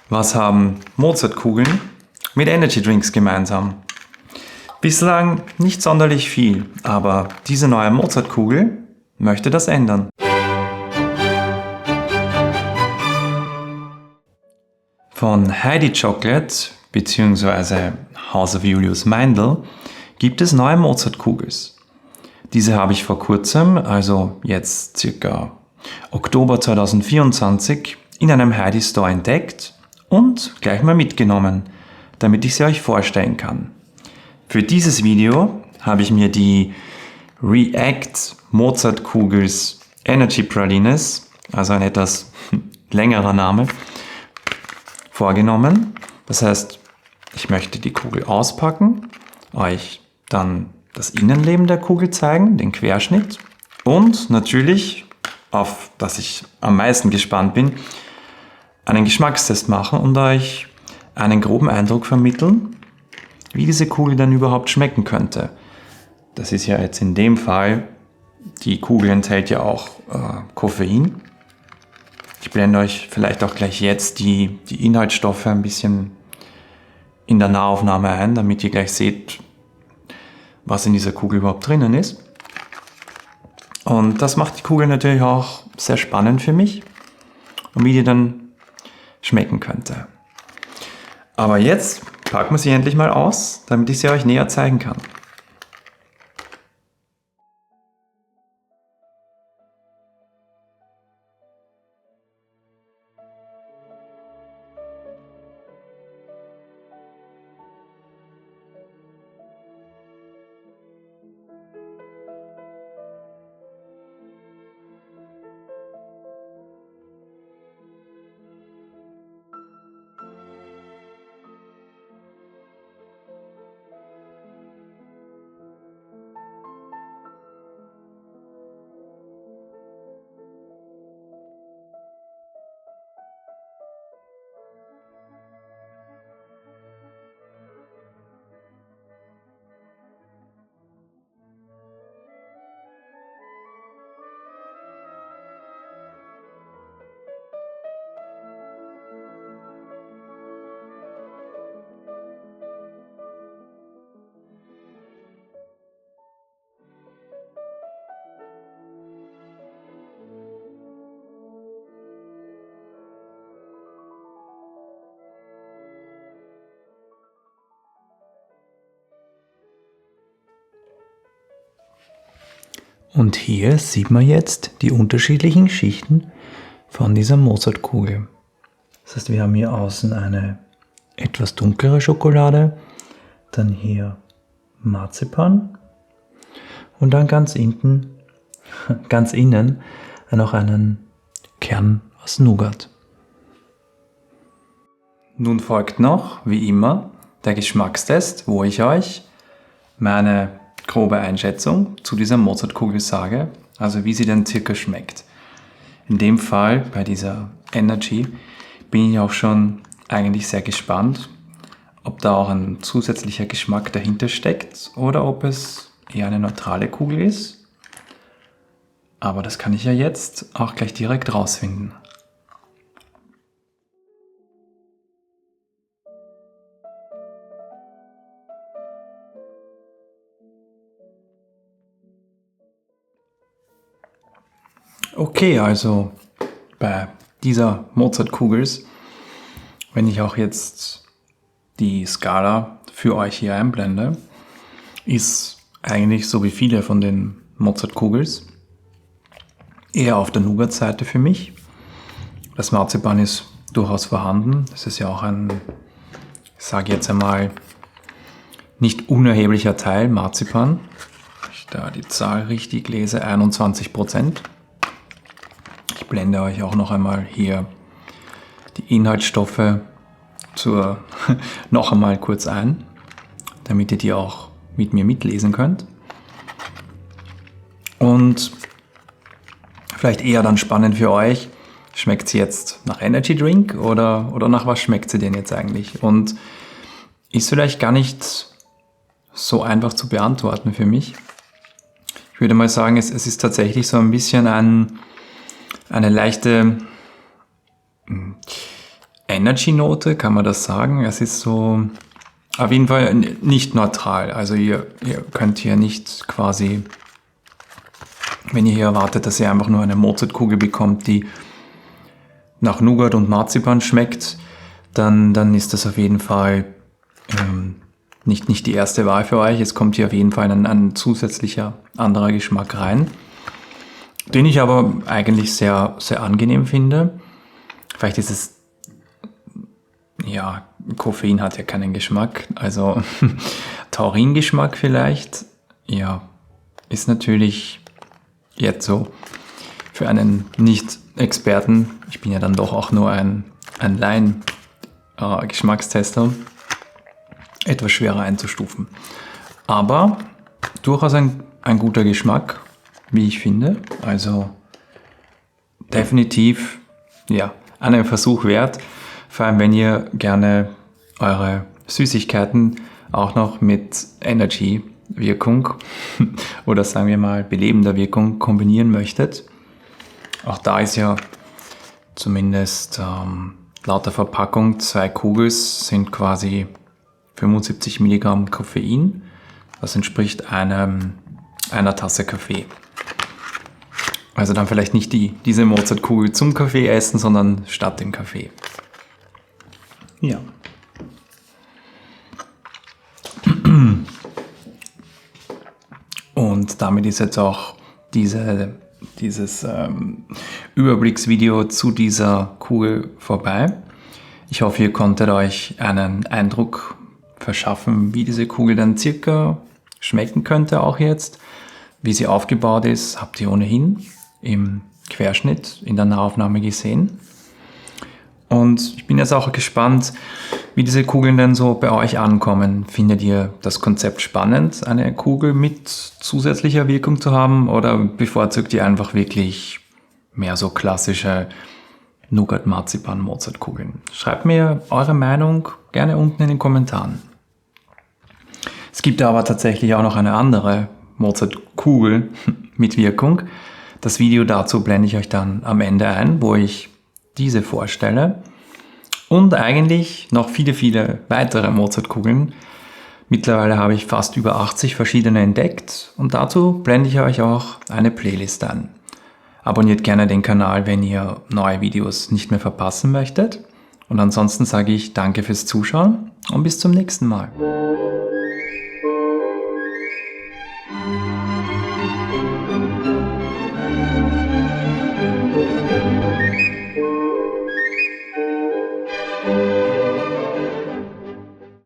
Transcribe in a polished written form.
Was haben Mozartkugeln mit Energy Drinks gemeinsam? Bislang nicht sonderlich viel, aber diese neue Mozartkugel möchte das ändern. Von Heidi Chocolate bzw. House of Julius Meindl gibt es neue Mozartkugels. Diese habe ich vor kurzem, also jetzt circa Oktober 2024, in einem Heidi Store entdeckt und gleich mal mitgenommen, damit ich sie euch vorstellen kann. Für dieses Video habe ich mir die React Mozartkugels Energy Pralines, also ein etwas längerer Name, vorgenommen. Das heißt, ich möchte die Kugel auspacken, euch dann das Innenleben der Kugel zeigen, den Querschnitt und natürlich, auf das ich am meisten gespannt bin, einen Geschmackstest machen und euch einen groben Eindruck vermitteln, wie diese Kugel dann überhaupt schmecken könnte. Das ist ja jetzt in dem Fall, die Kugel enthält ja auch Koffein. Ich blende euch vielleicht auch gleich jetzt die Inhaltsstoffe ein bisschen in der Nahaufnahme ein, damit ihr gleich seht, was in dieser Kugel überhaupt drinnen ist. Und das macht die Kugel natürlich auch sehr spannend für mich und wie die dann schmecken könnte. Aber jetzt packen wir sie endlich mal aus, damit ich sie euch näher zeigen kann. Und hier sieht man jetzt die unterschiedlichen Schichten von dieser Mozartkugel. Das heißt, wir haben hier außen eine etwas dunklere Schokolade, dann hier Marzipan und dann ganz innen noch einen Kern aus Nougat. Nun folgt noch, wie immer, der Geschmackstest, wo ich euch meine grobe Einschätzung zu dieser Mozartkugel sage, also wie sie denn circa schmeckt. In dem Fall, bei dieser Energy, bin ich auch schon eigentlich sehr gespannt, ob da auch ein zusätzlicher Geschmack dahinter steckt oder ob es eher eine neutrale Kugel ist. Aber das kann ich ja jetzt auch gleich direkt rausfinden. Okay, also bei dieser Mozartkugels, wenn ich auch jetzt die Skala für euch hier einblende, ist eigentlich so wie viele von den Mozartkugels eher auf der Nougat-Seite für mich. Das Marzipan ist durchaus vorhanden. Das ist ja auch ein, ich sage jetzt einmal, nicht unerheblicher Teil Marzipan. Wenn ich da die Zahl richtig lese, 21%. Ich blende euch auch noch einmal hier die Inhaltsstoffe noch einmal kurz ein, damit ihr die auch mit mir mitlesen könnt. Und vielleicht eher dann spannend für euch, schmeckt sie jetzt nach Energy Drink oder nach was schmeckt sie denn jetzt eigentlich? Und ist vielleicht gar nicht so einfach zu beantworten für mich. Ich würde mal sagen, es ist tatsächlich so ein bisschen eine leichte Energy-Note, kann man das sagen. Es ist so auf jeden Fall nicht neutral. Also ihr könnt hier nicht quasi, wenn ihr hier erwartet, dass ihr einfach nur eine Mozartkugel bekommt, die nach Nougat und Marzipan schmeckt, dann ist das auf jeden Fall nicht die erste Wahl für euch. Es kommt hier auf jeden Fall ein zusätzlicher anderer Geschmack rein, den ich aber eigentlich sehr, sehr angenehm finde. Vielleicht ist es, ja, Koffein hat ja keinen Geschmack, also Tauringeschmack vielleicht, ja, ist natürlich jetzt so für einen Nicht-Experten, ich bin ja dann doch auch nur ein Laien-Geschmackstester, etwas schwerer einzustufen. Aber durchaus ein guter Geschmack, wie ich finde. Also definitiv, ja, einen Versuch wert. Vor allem, wenn ihr gerne eure Süßigkeiten auch noch mit Energy-Wirkung oder sagen wir mal belebender Wirkung kombinieren möchtet. Auch da ist ja zumindest laut der Verpackung 2 Kugels sind quasi 75 Milligramm Koffein. Das entspricht einer Tasse Kaffee. Also dann vielleicht nicht diese Mozartkugel zum Kaffee essen, sondern statt dem Kaffee. Ja. Und damit ist jetzt auch dieses Überblicksvideo zu dieser Kugel vorbei. Ich hoffe, ihr konntet euch einen Eindruck verschaffen, wie diese Kugel dann circa schmecken könnte auch jetzt. Wie sie aufgebaut ist, habt ihr ohnehin im Querschnitt in der Nahaufnahme gesehen. Und ich bin jetzt auch gespannt, wie diese Kugeln denn so bei euch ankommen. Findet ihr das Konzept spannend, eine Kugel mit zusätzlicher Wirkung zu haben, oder bevorzugt ihr einfach wirklich mehr so klassische Nougat-Marzipan-Mozartkugeln? Schreibt mir eure Meinung gerne unten in den Kommentaren. Es gibt aber tatsächlich auch noch eine andere Mozartkugel mit Wirkung. Das Video dazu blende ich euch dann am Ende ein, wo ich diese vorstelle. Und eigentlich noch viele, viele weitere Mozartkugeln. Mittlerweile habe ich fast über 80 verschiedene entdeckt und dazu blende ich euch auch eine Playlist ein. Abonniert gerne den Kanal, wenn ihr neue Videos nicht mehr verpassen möchtet. Und ansonsten sage ich danke fürs Zuschauen und bis zum nächsten Mal.